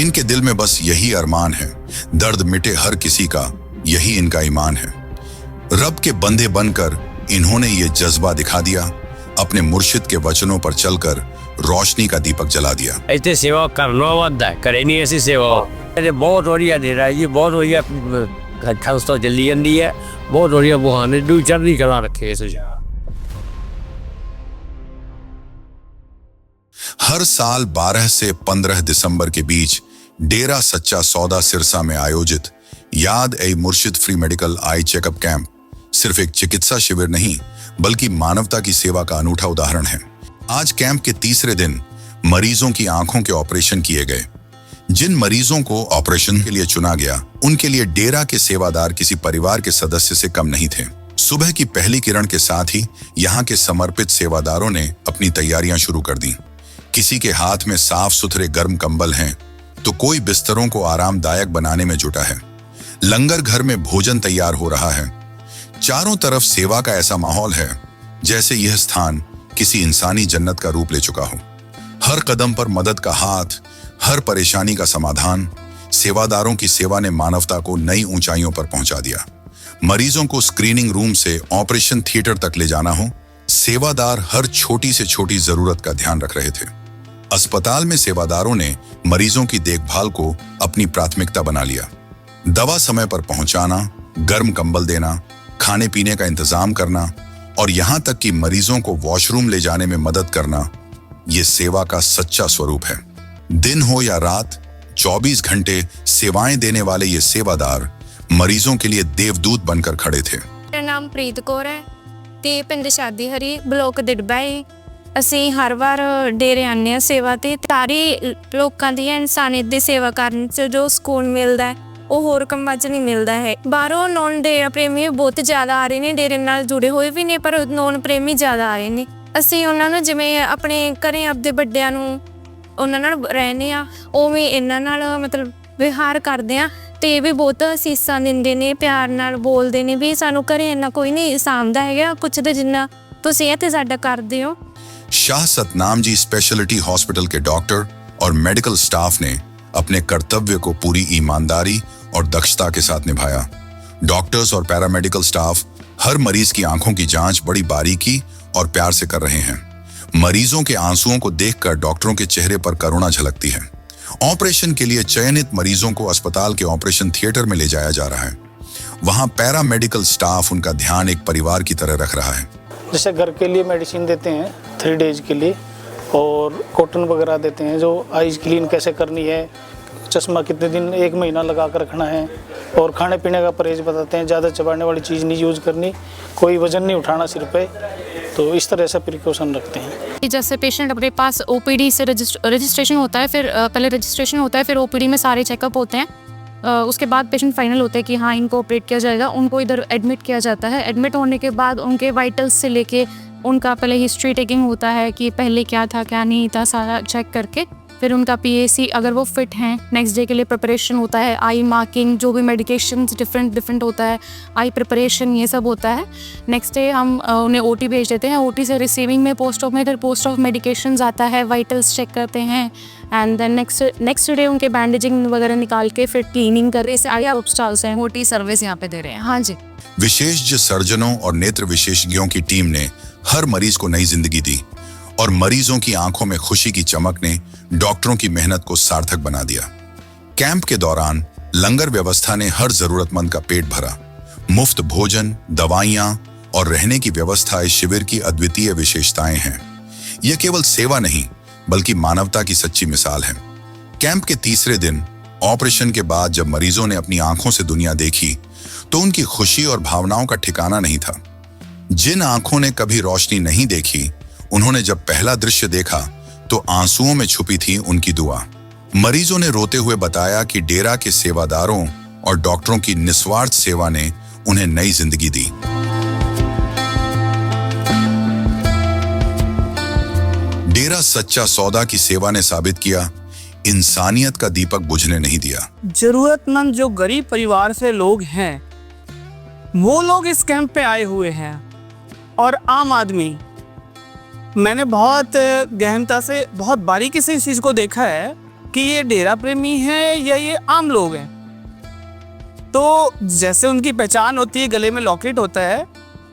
इनके दिल में बस यही अरमान है, दर्द मिटे हर किसी का, यही इनका ईमान है। रब के बंदे बनकर इन्होंने ये जज्बा दिखा दिया, अपने मुर्शिद के वचनों पर चलकर रोशनी का दीपक जला दिया। ਇੱਥੇ ਸੇਵਾ ਕਰਨਾ ਵੱਧਦਾ ਹੈ, ਕਰੇ ਨਹੀਂ ਐਸੀ ਸੇਵਾ। ਇਹ ਬਹੁਤ ਵਧੀਆ ਦੇ ਰਿਹਾ ਜੀ, ਬਹੁਤ ਵਧੀਆ ਖੰਸਤਾ ਚੱਲੀ ਜਾਂਦੀ ਹੈ, ਬਹੁਤ ਵਧੀਆ ਬੁਹਾਨੇ ਨੂੰ ਚੜ੍ਹਦੀ ਕਲਾ ਰੱਖੇ ਇਸ ਜੀ। हर साल 12 से 15 दिसंबर के बीच डेरा सच्चा सौदा सिरसा में आयोजित याद ए मुर्शिद free medical eye checkup camp सिर्फ एक चिकित्सा शिविर नहीं बल्कि मानवता की सेवा का अनूठा उदाहरण है। आज कैंप के तीसरे दिन मरीजों की आंखों के ऑपरेशन किए गए। जिन मरीजों को ऑपरेशन के लिए चुना गया उनके लिए डेरा के सेवादार किसी परिवार के सदस्य से कम नहीं थे। सुबह की पहली किरण के साथ ही यहाँ के समर्पित सेवादारों ने अपनी तैयारियां शुरू कर दी। किसी के हाथ में साफ सुथरे गर्म कंबल हैं तो कोई बिस्तरों को आरामदायक बनाने में जुटा है। लंगर घर में भोजन तैयार हो रहा है। चारों तरफ सेवा का ऐसा माहौल है जैसे यह स्थान किसी इंसानी जन्नत का रूप ले चुका हो। हर कदम पर मदद का हाथ, हर परेशानी का समाधान। सेवादारों की सेवा ने मानवता को नई ऊंचाइयों पर पहुंचा दिया। मरीजों को स्क्रीनिंग रूम से ऑपरेशन थिएटर तक ले जाना हो, सेवादार हर छोटी से छोटी जरूरत का ध्यान रख रहे थे। अस्पताल में सेवादारों ने मरीजों की देखभाल को अपनी प्राथमिकता बना लिया। दवा समय पर पहुंचाना, गर्म कंबल देना, खाने पीने का इंतजाम करना और यहां तक कि मरीजों को वॉशरूम ले जाने में मदद करना, ये सेवा का सच्चा स्वरूप है। दिन हो या रात, 24 घंटे सेवाएं देने वाले ये सेवादार मरीजों के लिए देवदूत बनकर खड़े थे। मेरा नाम प्रीत कौर है ते पिंड शादी हरी ब्लॉक दिड़बा है। ਅਸੀਂ ਹਰ ਵਾਰ ਡੇਰੇ ਆਉਂਦੇ ਹਾਂ ਸੇਵਾ ਤੇ ਸਾਰੇ ਲੋਕਾਂ ਦੀ ਇਨਸਾਨੀਅਤ ਦੀ ਸੇਵਾ ਕਰਨ 'ਚ ਜੋ ਸਕੂਨ ਮਿਲਦਾ ਹੈ ਉਹ ਹੋਰ ਕੰਮਾਂ 'ਚ ਨਹੀਂ ਮਿਲਦਾ ਹੈ। ਬਾਹਰੋਂ ਨੌਨ ਡੇਰਾ ਪ੍ਰੇਮੀ ਬਹੁਤ ਜ਼ਿਆਦਾ ਆ ਰਹੇ ਨੇ, ਡੇਰੇ ਨਾਲ ਜੁੜੇ ਹੋਏ ਵੀ ਨੇ ਪਰ ਨੌਨ ਪ੍ਰੇਮੀ ਜ਼ਿਆਦਾ ਆ ਰਹੇ ਨੇ। ਅਸੀਂ ਉਹਨਾਂ ਨੂੰ ਜਿਵੇਂ ਆਪਣੇ ਘਰੇ ਆਪਦੇ ਵੱਡਿਆਂ ਨੂੰ ਉਹਨਾਂ ਨਾਲ ਰਹਿੰਦੇ ਹਾਂ ਉਵੇਂ ਇਹਨਾਂ ਨਾਲ ਮਤਲਬ ਵਿਹਾਰ ਕਰਦੇ ਹਾਂ ਤੇ ਇਹ ਵੀ ਬਹੁਤ ਅਸੀਸਾਂ ਦਿੰਦੇ ਨੇ, ਪਿਆਰ ਨਾਲ ਬੋਲਦੇ ਨੇ ਵੀ ਸਾਨੂੰ ਘਰੇ ਇੰਨਾ ਕੋਈ ਨਹੀਂ ਸਾਂਭਦਾ ਹੈਗਾ ਕੁਛ ਦੇ ਜਿੰਨਾ ਤੁਸੀਂ ਇੱਥੇ ਸਾਡਾ ਕਰਦੇ ਹੋ। शाह सतनाम जी स्पेशलिटी हॉस्पिटल के डॉक्टर और मेडिकल स्टाफ ने अपने कर्तव्य को पूरी ईमानदारी और दक्षता के साथ निभाया। डॉक्टर्स और पैरामेडिकल स्टाफ हर मरीज की आंखों की जांच बड़ी बारीकी और प्यार से कर रहे हैं। मरीजों के आंसुओं को देखकर डॉक्टरों के चेहरे पर करुणा झलकती है। ऑपरेशन के लिए चयनित मरीजों को अस्पताल के ऑपरेशन थिएटर में ले जाया जा रहा है। वहां पैरामेडिकल स्टाफ उनका ध्यान एक परिवार की तरह रख रहा है। जैसे घर के लिए मेडिसिन देते हैं 3 डेज के लिए और कॉटन वगैरह देते हैं जो आइज़ क्लीन कैसे करनी है, चश्मा कितने दिन 1 महीना लगा कर रखना है और खाने पीने का परहेज बताते हैं। ज़्यादा चबाने वाली चीज़ नहीं यूज़ करनी, कोई वज़न नहीं उठाना सिर पे, तो इस तरह से प्रिकॉशन रखते हैं। जैसे पेशेंट अपने पास ओपीडी से रजिस्ट्रेशन होता है, फिर पहले रजिस्ट्रेशन होता है, फिर ओपीडी में सारे चेकअप होते हैं। उसके बाद पेशेंट फाइनल होता है कि हाँ इनको ऑपरेट किया जाएगा। उनको इधर एडमिट किया जाता है। एडमिट होने के बाद उनके वाइटल्स से लेके उनका पहले हिस्ट्री टेकिंग होता है कि पहले क्या था क्या नहीं था, सारा चेक करके फिर उनका पीएसी अगर वो फिट हैं नेक्स्ट डे के लिए प्रिपरेशन होता है। आई मार्किंग, जो भी मेडिकेशन डिफरेंट होता है, आई प्रिपरेशन, ये सब होता है। नेक्स्ट डे हम उन्हें ओटी भेज देते हैं। ओटी से रिसीविंग में पोस्ट ऑफ में फिर पोस्ट ऑफ मेडिकेशंस आता है, वाइटल्स चेक करते हैं एंड देन नेक्स्ट डे उनके बैंडेजिंग वगैरह निकाल के फिर क्लीनिंग कर रहे हैं। हॉस्पिटल्स हैं, ओटी सर्विस यहाँ पे दे रहे हैं। हाँ जी। विशेषज्ञ सर्जनों और नेत्र विशेषज्ञों की टीम ने हर मरीज को नई जिंदगी दी और मरीजों की आंखों में खुशी की चमक ने डॉक्टरों की मेहनत को सार्थक बना दिया। कैंप के दौरान लंगर व्यवस्था ने हर जरूरतमंद का पेट भरा। मुफ्त भोजन, दवाइयां और रहने की व्यवस्था इस शिविर की अद्वितीय विशेषताएं हैं। यह केवल सेवा नहीं बल्कि मानवता की सच्ची मिसाल है। कैंप के तीसरे दिन ऑपरेशन के बाद जब मरीजों ने अपनी आंखों से दुनिया देखी तो उनकी खुशी और भावनाओं का ठिकाना नहीं था। जिन आंखों ने कभी रोशनी नहीं देखी उन्होंने जब पहला दृश्य देखा तो आंसुओं में छुपी थी उनकी दुआ। मरीजों ने रोते हुए बताया कि डेरा के सेवादारों और डॉक्टरों की निस्वार्थ सेवा ने उन्हें नई जिंदगी दी। डेरा सच्चा सौदा की सेवा ने साबित किया, इंसानियत का दीपक बुझने नहीं दिया। जरूरतमंद जो गरीब परिवार से लोग हैं वो लोग इस कैंप पे आए हुए हैं और आम आदमी। मैंने बहुत गहनता से, बहुत बारीकी से इस चीज़ को देखा है कि ये डेरा प्रेमी है या ये आम लोग हैं। तो जैसे उनकी पहचान होती है, गले में लॉकेट होता है,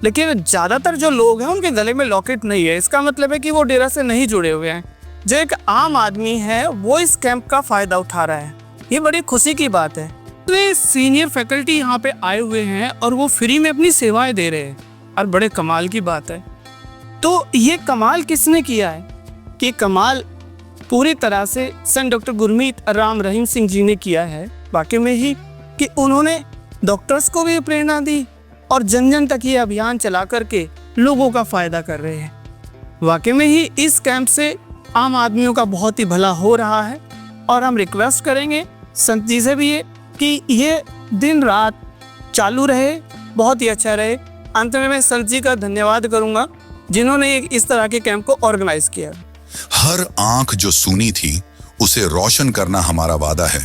लेकिन ज़्यादातर जो लोग हैं उनके गले में लॉकेट नहीं है। इसका मतलब है कि वो डेरा से नहीं जुड़े हुए हैं। जो एक आम आदमी है वो इस कैंप का फ़ायदा उठा रहा है, ये बड़ी खुशी की बात है। तो ये सीनियर फैकल्टी यहाँ पे आए हुए हैं और वो फ्री में अपनी सेवाएं दे रहे हैं, और बड़े कमाल की बात है। तो ये कमाल किसने किया है? कि कमाल पूरी तरह से संत डॉक्टर गुरमीत राम रहीम सिंह जी ने किया है, वाकई में ही, कि उन्होंने डॉक्टर्स को भी प्रेरणा दी और जन जन तक ये अभियान चला करके लोगों का फ़ायदा कर रहे हैं। वाकई में ही इस कैंप से आम आदमियों का बहुत ही भला हो रहा है, और हम रिक्वेस्ट करेंगे संत जी से भी ये कि ये दिन रात चालू रहे, बहुत ही अच्छा रहे। अंत में मैं संत जी का धन्यवाद करूँगा जिन्होंने इस तरह के कैंप को ऑर्गेनाइज किया। हर आंख जो सूनी थी उसे रोशन करना हमारा वादा है।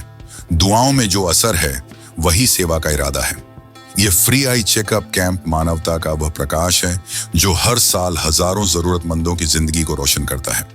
दुआओं में जो असर है वही सेवा का इरादा है। ये फ्री आई चेकअप कैंप मानवता का वह प्रकाश है जो हर साल हजारों जरूरतमंदों की जिंदगी को रोशन करता है।